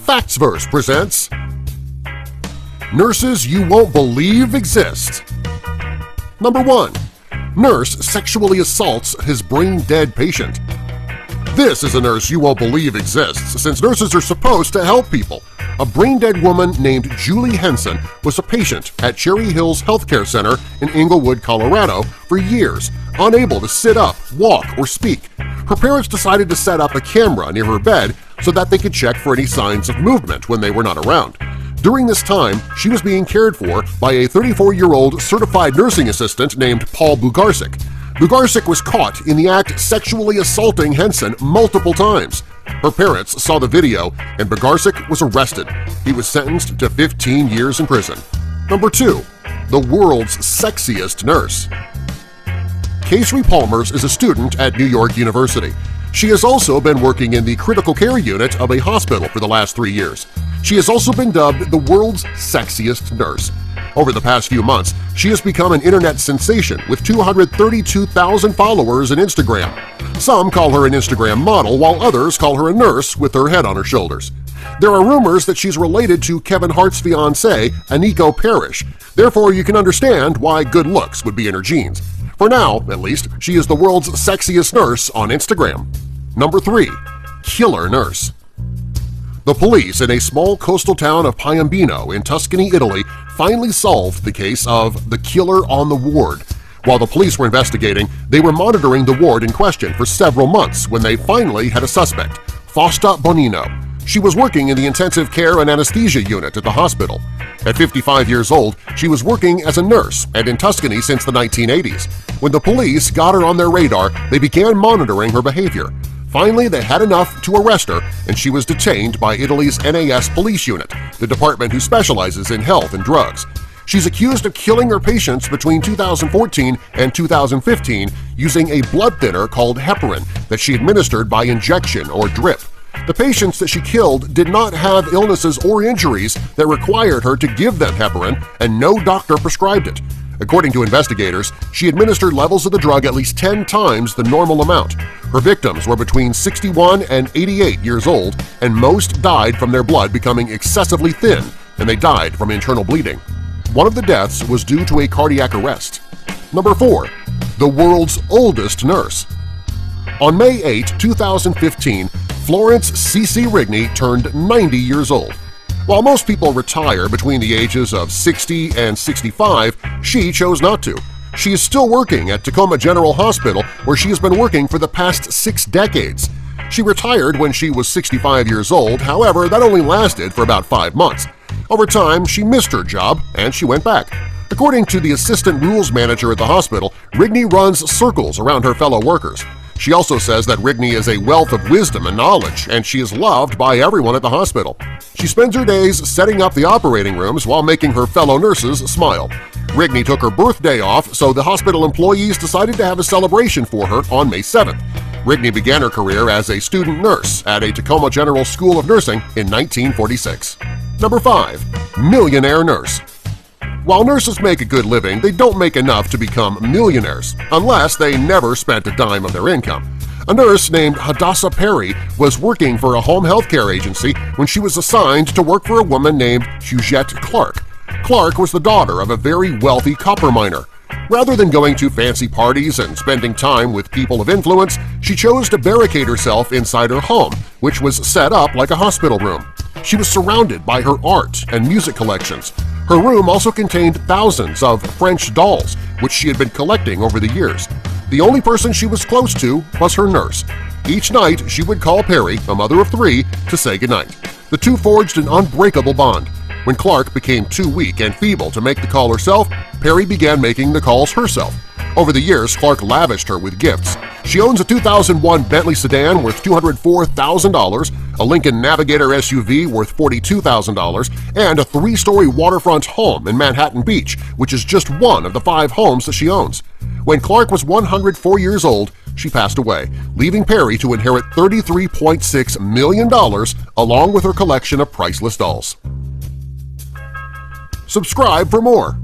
Factsverse presents Nurses You Won't Believe Exist. Number 1. Nurse sexually assaults his brain-dead patient. This is a nurse you won't believe exists, since nurses are supposed to help people. A brain-dead woman named Julie Henson was a patient at Cherry Hills Healthcare Center in Englewood, Colorado for years, unable to sit up, walk, or speak. Her parents decided to set up a camera near her bed so that they could check for any signs of movement when they were not around. During this time, she was being cared for by a 34-year-old certified nursing assistant named Paul Bugarczyk. Bugarczyk was caught in the act sexually assaulting Henson multiple times. Her parents saw the video, and Bugarczyk was arrested. He was sentenced to 15 years in prison. Number 2. The world's sexiest nurse. Casey Palmers is a student at New York University. She has also been working in the critical care unit of a hospital for the last 3 years. She has also been dubbed the world's sexiest nurse. Over the past few months, she has become an internet sensation with 232,000 followers on Instagram. Some call her an Instagram model, while others call her a nurse with her head on her shoulders. There are rumors that she's related to Kevin Hart's fiancée, Aniko Parrish. Therefore, you can understand why good looks would be in her genes. For now, at least, she is the world's sexiest nurse on Instagram. Number 3. Killer Nurse. The police in a small coastal town of Piombino in Tuscany, Italy finally solved the case of the killer on the ward. While the police were investigating, they were monitoring the ward in question for several months when they finally had a suspect, Fausta Bonino. She was working in the intensive care and anesthesia unit at the hospital. At 55 years old, she was working as a nurse and in Tuscany since the 1980s. When the police got her on their radar, they began monitoring her behavior. Finally, they had enough to arrest her, and she was detained by Italy's NAS police unit, the department who specializes in health and drugs. She's accused of killing her patients between 2014 and 2015 using a blood thinner called heparin that she administered by injection or drip. The patients that she killed did not have illnesses or injuries that required her to give them heparin, and no doctor prescribed it. According to investigators, she administered levels of the drug at least 10 times the normal amount. Her victims were between 61 and 88 years old, and most died from their blood becoming excessively thin, and they died from internal bleeding. One of the deaths was due to a cardiac arrest. Number 4. The world's oldest nurse. On May 8, 2015, Florence C.C. Rigney turned 90 years old. While most people retire between the ages of 60 and 65, she chose not to. She is still working at Tacoma General Hospital, where she has been working for the past 6 decades. She retired when she was 65 years old, however, that only lasted for about 5 months. Over time, she missed her job and she went back. According to the assistant rules manager at the hospital, Rigney runs circles around her fellow workers. She also says that Rigney is a wealth of wisdom and knowledge, and she is loved by everyone at the hospital. She spends her days setting up the operating rooms while making her fellow nurses smile. Rigney took her birthday off, so the hospital employees decided to have a celebration for her on May 7th. Rigney began her career as a student nurse at a Tacoma General School of Nursing in 1946. Number 5. Millionaire Nurse. While nurses make a good living, they don't make enough to become millionaires, unless they never spent a dime of their income. A nurse named Hadassah Perry was working for a home health care agency when she was assigned to work for a woman named Huguette Clark. Clark was the daughter of a very wealthy copper miner. Rather than going to fancy parties and spending time with people of influence, she chose to barricade herself inside her home, which was set up like a hospital room. She was surrounded by her art and music collections. Her room also contained thousands of French dolls, which she had been collecting over the years. The only person she was close to was her nurse. Each night, she would call Perry, a mother of 3, to say goodnight. The two forged an unbreakable bond. When Clark became too weak and feeble to make the call herself, Perry began making the calls herself. Over the years, Clark lavished her with gifts. She owns a 2001 Bentley sedan worth $204,000, a Lincoln Navigator SUV worth $42,000, and a 3-story waterfront home in Manhattan Beach, which is just one of the 5 homes that she owns. When Clark was 104 years old, she passed away, leaving Perry to inherit $33.6 million along with her collection of priceless dolls. Subscribe for more!